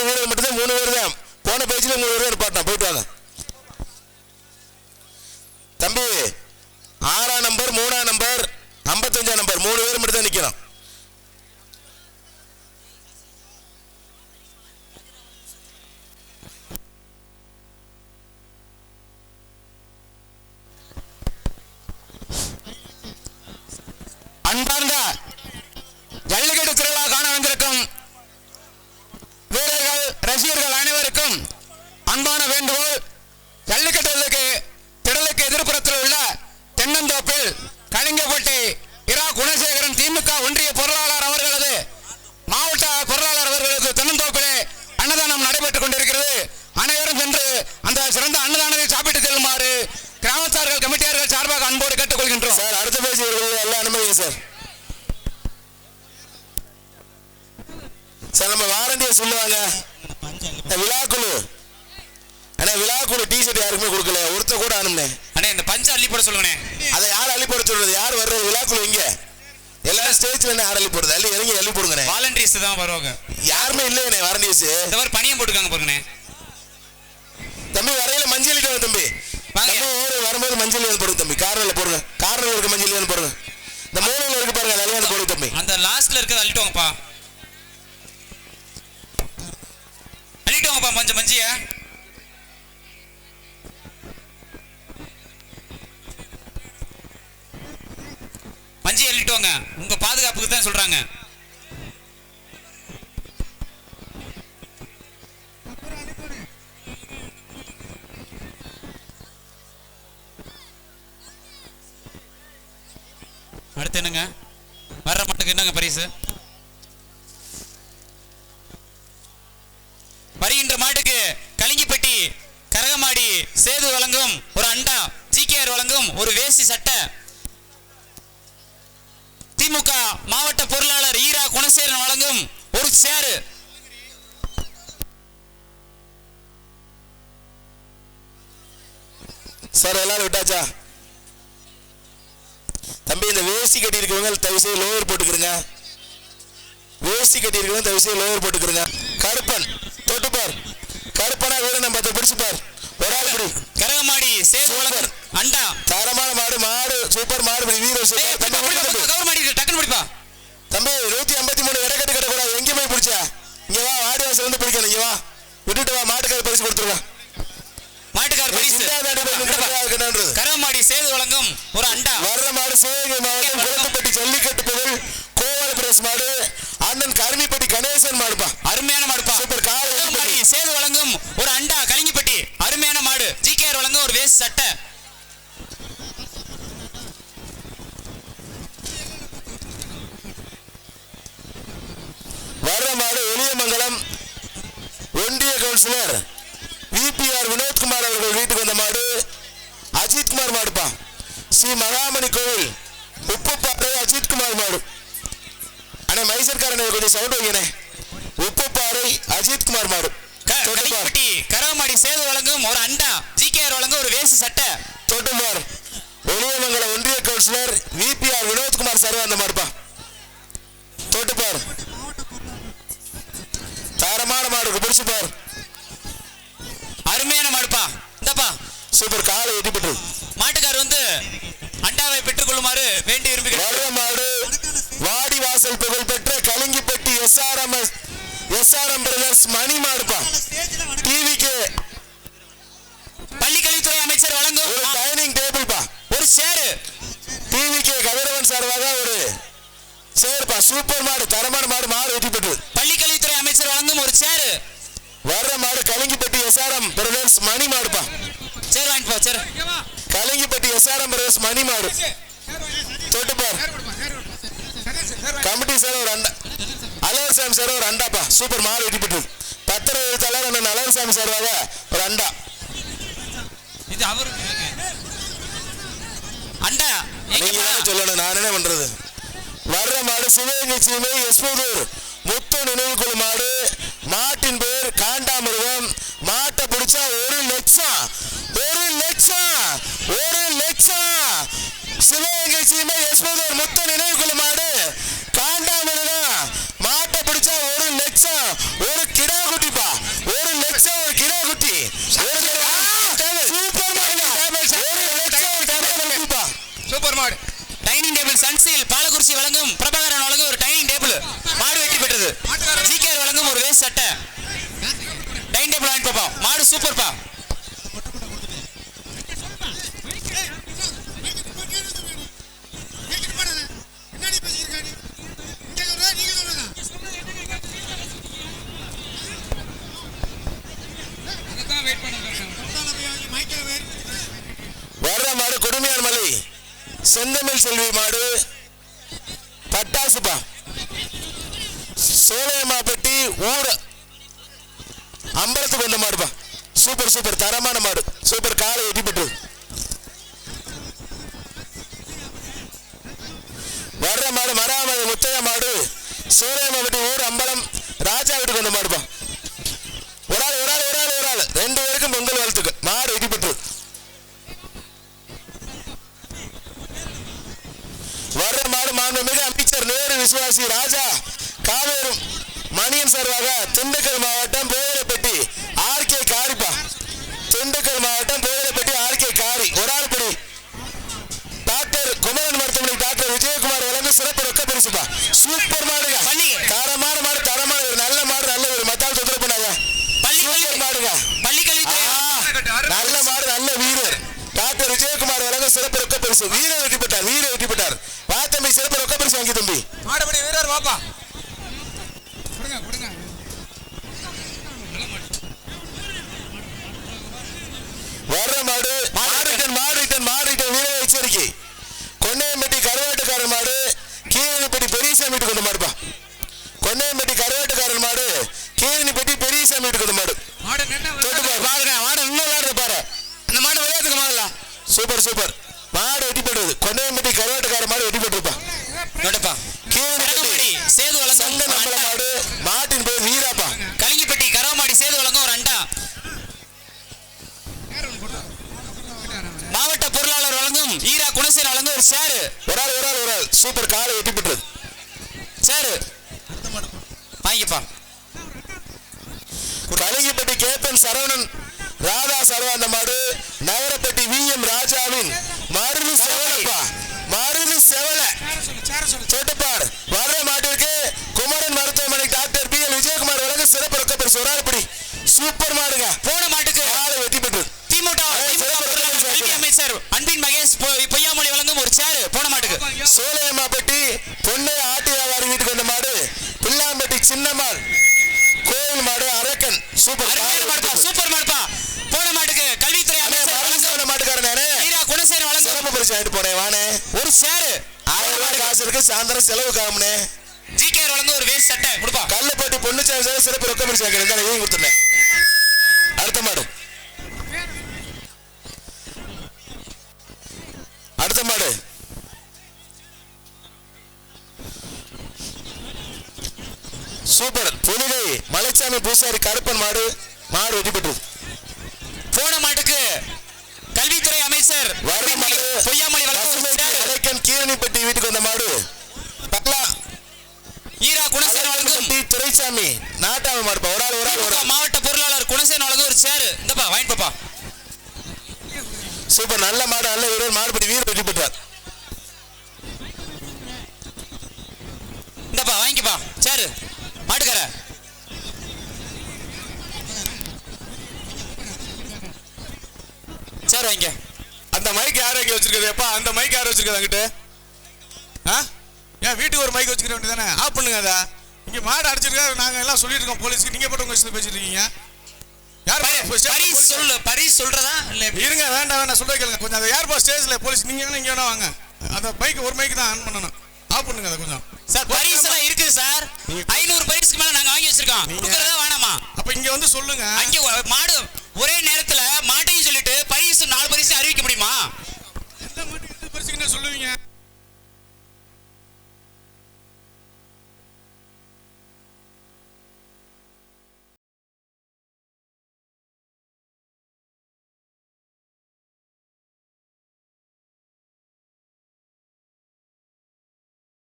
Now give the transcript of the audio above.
வீரர் மட்டும்தான் 3 பேர் தான். போன பேஜ்ல 3 பேர் இருப்பாட்டா. போயிட்டு வாங்க தம்பி. 6ஆம் நம்பர் 3ஆம் நம்பர் 55ஆம் நம்பர் 3 பேர் மட்டும் தான் நிக்கிறோம். அன்பார்ந்த ஜல்லிக்கட்டு திருவிழா காண வந்திருக்கும் வீரர்கள் ரசிகர்கள் அனைவருக்கும் அன்பான வேண்டுகோள். ஜல்லிக்கட்டுக்கு திடலுக்கு எதிர்ப்புறத்தில் உள்ள தென்னந்தோப்பில் கலிங்கப்பட்டி இரா குணசேகரன் திமுக ஒன்றிய பொருளாளர் அவர்களது மாவட்ட பொருளாளர் அவர்களது தென்னந்தோப்பிலே அன்னதானம் நடைபெற்றுக் கொண்டிருக்கிறது. அனைவரும் சென்று அந்த சிறந்த அன்னதானத்தை சாப்பிட்டு செல்லுமாறு கிராமத்தார்கள் கமிட்டியார்கள் சார்பாக அன்போடு கேட்டுக்கொள்கின்றோம். சார் அடுத்த பேஜ் எல்லாம் அனுமதிங்க சார். சார் நம்ம வாரண்டியை சொல்லுவாங்க விழாக்குழு. அண்ணா விழாக்குழு டிஷர்ட் யாருக்குமே கொடுக்கல, ஒருத்த கூட அனுப்புனே. அண்ணே இந்த பஞ்ச அள்ளி போட சொல்லுங்கண்ணே. அதை யார் அள்ளி போட சொல்றது? யார் வர்றது? விழாக்குழு இங்க எல்லாரும் ஸ்டேஜ்ல என்ன யார் அள்ளி போடுறது? அள்ளி இறங்கி அள்ளி போடுங்கண்ணே. வாலண்டியர்ஸ் தான் வருவாங்க. யாருமே இல்லையே வாரண்டியர்ஸ். இந்த மாதிரி பணியம் போட்டுருக்காங்க பாருங்கண்ணே. தம்பி வரையில மஞ்சள் இட்டு தம்பி. வரும்போது மஞ்சள் போடுங்க தம்பி. கார்னர்ல போடுங்க. கார்னர்ல இருக்க மஞ்சள் போடுங்க. இந்த மூலையில இருக்கு பாருங்க அதெல்லாம் போடுங்க தம்பி. அந்த லாஸ்ட்ல இருக்கிறத அள்ளிட்டு வாங்கப்பா. அள்ளிட்டு வாங்கப்பா கொஞ்சம் மஞ்சிய. மஞ்சி அள்ளிட்டு வாங்க. உங்க பாதுகாப்புக்கு தான் சொல்றாங்க. அடுத்து என்னங்க வர்ற மட்டுக்கு என்னங்க பரிசு? வருகின்ற மாட்டுக்கு கலிங்கிப்பட்டி கரகமாடி சேது வழங்கும் ஒரு அண்டா, ஜிகேஆர் வழங்கும் ஒரு வேசி சட்டை, திமுக மாவட்ட பொருளாளர் ஈரா குணசேகரன் வழங்கும் ஒரு சேரு. சார் எல்லாரும் விட்டாச்சா? தம்பி இந்த வேசி கட்டி இருக்கிறவங்க தயவு செய்து லோவர் போட்டுக்கிறங்க. வேசி கட்டி இருக்கிறவங்க தயவு செய்து லோவர் போட்டுக்கிறங்க. கருப்பன் தொட்டுப்பார். கருப்பனா வீரன் நம்ம பிடிச்சுப்பார். ஒரு ஆள் பிடி. கரகமாடி சேது வழங்கும் அண்டா தரமான மாடு. மாடு சூப்பர் மாடு. வீரர் சூப்பர். டக்குனு பிடிப்பா தம்பி. 153 இடக்கட்டு கட்டக்கூடாது. எங்கே போய் பிடிச்சா? இங்க வா. வாடி வாசல் வந்து பிடிக்கணும். இங்க வா. விட்டுட்டு வா. மாட்டுக்கார பரிசு கொடுத்துருவா. மாட்டுக்கார பரிசு கரகமாடி சேது வழங்கும் ஒரு அண்டா. வர்ற மாடு சிவகங்கை மாவட்டம் குளத்துப்பட்டி ஜல்லிக்கட்டு புகழ் கோவால பிரஸ் மாடு. அண்ணன் கருமிப்பட்டி கணேசன் மாடுப்பா. அருமையான மாடுப்பா. சூப்பர். கரகமாடி சேது வழங்கும் ஒரு அண்டா கலிங்கிப்பட்டி அருமையான மாடு. ஜிகேஆர் வழங்கும் ஒரு வேஸ்ட் சட்டை. வர்ற மாடு ஒளியமங்கலம் ஒன்றிய கவுன்சிலர் விபிஆர் வினோத்குமார் அவர்கள் வீட்டுக்கு வந்த மாடு. அஜித்குமார் மாடுப்பா. ஸ்ரீ மகாமணி கோவில் உப்புப்பாறை அஜித்குமார் மாடு. அண்ணே மைசூர்காரன் கொஞ்சம் சவுண்ட் வைங்கண்ணே. உப்புப்பாறை அஜித்குமார் மாடு. கரகமாடி சேது வழங்கும் ஒரு அண்டா, ஜிகேஆர் வழங்கும் ஒரு வேசி சட்டை. தோட்டுமார் ஒளியமங்கலம் ஒன்றிய கவுன்சிலர் விபிஆர் வினோத்குமார் சார் அந்த மாடுப்பா. தோட்டுப்பார் தரமான மாடுக்கு பிடிச்சுப்பார். அருமையான மாடுப்பா. இந்தப்பா சூப்பர். காலை எட்டிப்பட்டு மாட்டுக்கார் வந்து அண்டாவை பெற்றுக் கொள்ளுமாறு வேண்டி விரும்புகிறேன். மாடு வாடி வாசல் புகழ் பெற்ற கலிங்கிப்பட்டி எஸ்ஆர்எம் பிரதர்ஸ் மணி மாடுப்பா. டிவிக்கு பள்ளிக்கல்வித்துறை அமைச்சர் வழங்கும் ஒரு டைனிங் டேபிள் பா. ஒரு சேரு. டிவிக்கு கதிரவன் சார்பாக ஒரு சேர்ப்பா. சூப்பர் மாடு. தரமான மாடு. மாடு எட்டிப்பட்டு பள்ளிக்கல்வித்துறை அமைச்சர் வழங்கும் ஒரு சேரு. வர்ற மாடு கலிங்கிப்பட்டி எஸ்ஆர்எம் பிரதர்ஸ் மணி மாடுப்பா. சேர் வாங்கிட்டு போ. சேர் கலிங்கிப்பட்டி எஸ்ஆர்எம் பிரதர்ஸ் மணி மாடு. தொட்டுப்பார். கமிட்டி சார் ஒரு அண்டா. அழகர்சாமி சார் ஒரு அண்டாப்பா. சூப்பர் மாடு எட்டிப்பட்டு. பத்திர எழுத்தாளர் அண்ணன் அழகர்சாமி சார்பாக ஒரு அண்டா. இது அவரு அண்டா நீங்க சொல்லணும். நான் என்ன பண்றது? வர்ற மாடு சிவகங்கை சீமை எஸ்பூதூர் முத்து நினைவு குழு மாடு. மாட்டின் பேர் காண்டாமிருகம். மாட்டை பிடிச்சா 1 லட்சம். 1 லட்சம். 1 லட்சம். சிவகங்கை சீமை எஸ்பூதூர் முத்து நினைவு குழு மாடு. காண்டாமிருகம். மாட்டை பிடிச்சா 1 லட்சம். ஒரு கிடா குட்டிப்பா. சன்சில் பாலக்குறிச்சி வழங்கும் பிரபாகரன் வழங்கும் ஒரு டைனிங் டேபிள் மாடு வெற்றி பெற்றது. ஜிகேஆர் வழங்கும் ஒரு வேஸ்ட் சட்டை டைனிங் டேபிள் வாங்கி பாப்பா. மாடு சூப்பர்ப்பா. வர்ற மாடு கொடுமையான மலை செந்தமிழ் செல்வி மாடு பட்டாசுப்பா. சோலையம்மாப்பட்டி ஊர் அம்பலத்துக்கு வந்த மாடுப்பா. சூப்பர் சூப்பர் தரமான மாடு. சூப்பர் காலை வெட்டி பெற்று. வர்ற மாடு மராமதி முத்தைய மாடு சோலையம்மாப்பட்டி ஊர் அம்பலம் ராஜா வீட்டுக்கு வந்த மாடுப்பா. ஒரு ஆள் ஒரு ஆள் ஒரு ஆள் ஒரு ஆள் 2 பேருக்கும் பொங்கல் வாழ்த்துக்கு. மாடு வெட்டி பெற்று. வர்ற மாடு மாண்புமிகு அமைச்சர் நேரு விசுவாசி ராஜா காவேரும் மணியன் சார்பாக திண்டுக்கல் மாவட்டம் போயிலப்பட்டி ஆர்கே காரிப்பா. திண்டுக்கல் மாவட்டம் போயிலப்பட்டி ஆர்கே காரி. ஒரு ஆள் படி டாக்டர் குமரன் மருத்துவமனை டாக்டர் விஜயகுமார் வழங்கு சிறப்பு ரொக்க பரிசுப்பா. சூப்பர் மாடுங்க. தரமான மாடு தரமான ஒரு நல்ல மாடு. நல்ல ஒரு மத்தால் தொந்தரவு பண்ணாங்க. சூப்பர் மாடுங்க. நல்ல மாடு நல்ல வீரர் டாக்டர் விஜயகுமார் வழங்கும் சிறப்பு ரொக்க பரிசு. வீரர் வெற்றி பெற்றார். வீரர் வெற்றி பெற்றார். வா தம்பி சிறப்பு ரொக்க பரிசு வாங்கி தம்பி. மாடுபடி வீரர் வாப்பா. வர்ற மாடு மாடு வீர எச்சரிக்கை. கொன்னையம்பட்டி கருவாட்டுக்காரன் மாடு கீழனிப்பட்டி பெரியசாமி வீட்டுக்கு வந்த மாடுப்பா. கொன்னையம்பட்டி கருவாட்டுக்காரன் மாடு கீழனிப்பட்டி பெரியசாமி வீட்டுக்கு வந்த மாடு. பாருங்க மாடு இன்னும் விளையாடுறது பாரு. அந்த மாடு விளையாடுறதுக்கு மாடல. சூப்பர் சூப்பர் மாடு வெட்டி போடுறது. கொன்னையம்பட்டி கருவாட்டுக்காரன் மாடு வெட்டி போட்டுருப்பா. கீழனிப்பட்டி சேது வழங்கும் சங்க நம்மள மாடு. மாட்டின் பேர் வீராப்பா. கலிங்கிப்பட்டி கரவமாடி சேது வழங்கும் ஒரு அண்டா. மாவட்ட பொருளாளர் வழங்கும் ஈரா குணசேகரன் வழங்கும் ஒரு சேரு. ஒரு ஆள் ஒரு ஆள் ஒரு ஆள் சூப்பர் காலை வெட்டி போட்டுறது. சேரு வாங்கிப்பா. கலிங்கிப்பட்டி கேப்டன் சரவணன் ராதா சரவாந்த மாடு நகரப்பட்டி விஎம் ராஜாவின் மருது செவலப்பா. மருது செவல சொட்டுப்பார். வர்ற மாட்டிற்கு குமரன் மருத்துவமனை டாக்டர் பி எல் விஜயகுமார் வழங்கு சிறப்பு ரொக்க பரிசு. ஒரு ஆள் படி சூப்பர் மாடுங்க. போன மாட்டுக்கு காலை வெட்டி பெற்று. திமுக அமைச்சர் அன்பின் மகேஷ் பொய்யாமொழி வழங்கும் ஒரு சேரு. போன மாட்டுக்கு சோலையம்மாப்பட்டி பொன்னை ஆட்டு வியாபாரி வீட்டுக்கு வந்த மாடு பில்லாம்பட்டி சின்னம்மாள் கோயில் மாடு அரக்கன். சூப்பர் மாடுப்பா. சூப்பர் மாடுப்பா. போன மாட்டுக்கு கல்வித்துறை அமைச்சர் மாட்டுக்காரனே ஈரா குணசேகரன் வழங்கும் சிறப்பு பரிசு ஆயிட்டு போனேன். வானே ஒரு சேரு. 1000 ரூபாய் காசு இருக்கு. சாயந்தரம் செலவு காமனே. ஜிகேஆர் வழங்கும் ஒரு வேஸ்ட் சட்டை கொடுப்பா. கல்லப்பட்டி பொண்ணுச்சாமி சார் சிறப்பு ரொக்க பரிசு வாங்கி கொடுத்துருந்தேன். அடுத்த மாடு அடுத்த மாடு சூப்பர் புதுகை மலைச்சாமி பூசாரி கருப்பன் மாடு. மாடு வெட்டி பெற்று. போன மாட்டுக்கு கல்வித்துறை அமைச்சர் பொய்யாமொழி வழங்கும் கீரணிப்பட்டி வீட்டுக்கு வந்த மாடு பக்லா ஈரா குணசேகரன் வழங்கும் துரைசாமி நாட்டாம மாடுப்பா. ஒரு ஆள் ஒரு ஆள் ஒரு ஆள். மாவட்ட பொருளாளர் குணசேகரன் வழங்கும் ஒரு சேரு. இந்தப்பா வாங்கிட்டு பாப்பா. சூப்பர் நல்ல மாடு நல்ல வீரர். மாடுபடி வீரர் வெற்றி பெற்றார். இந்தப்பா வாங்கிப்பா சேரு. மாட்டுக்கார சேரு வாங்க. அந்த மைக் யார் அங்கே வச்சிருக்கிறது? எப்பா அந்த மைக் யார் வச்சிருக்கிறது அங்கிட்டு? ஏன் வீட்டுக்கு ஒரு மைக் வச்சுக்கிற வேண்டியதானே? ஆஃப் பண்ணுங்க. அதை இங்கே மாடு அடிச்சிருக்காரு. நாங்கள் எல்லாம் சொல்லிட்டு இருக்கோம் போலீஸ்க்கு. நீங்கள் போட்டு உங்க விஷயத்தை பேசிட்டு இருக்கீங்க. யார் பரிஸ் சொல்றதா இல்ல? இருங்க வேண்டாம் வேண்டாம் சொல்ல கேளுங்க கொஞ்சம். அதை யார் பா ஸ்டேஜ்ல போலீஸ்? நீங்க வேணா இங்கே வேணா வாங்க. அந்த மைக் ஒரு மைக் தான் ஆன் பண்ணணும். ஆஃப் பண்ணுங்க அதை கொஞ்சம். சார் பரிஸ் எல்லாம் இருக்குது சார். 500 பரிசுக்கு மேல நாங்க வாங்கி வச்சிருக்கோம். கொடுக்கறதா வேணாமா? அப்ப இங்க வந்து சொல்லுங்க. அங்க மாடு ஒரே நேரத்துல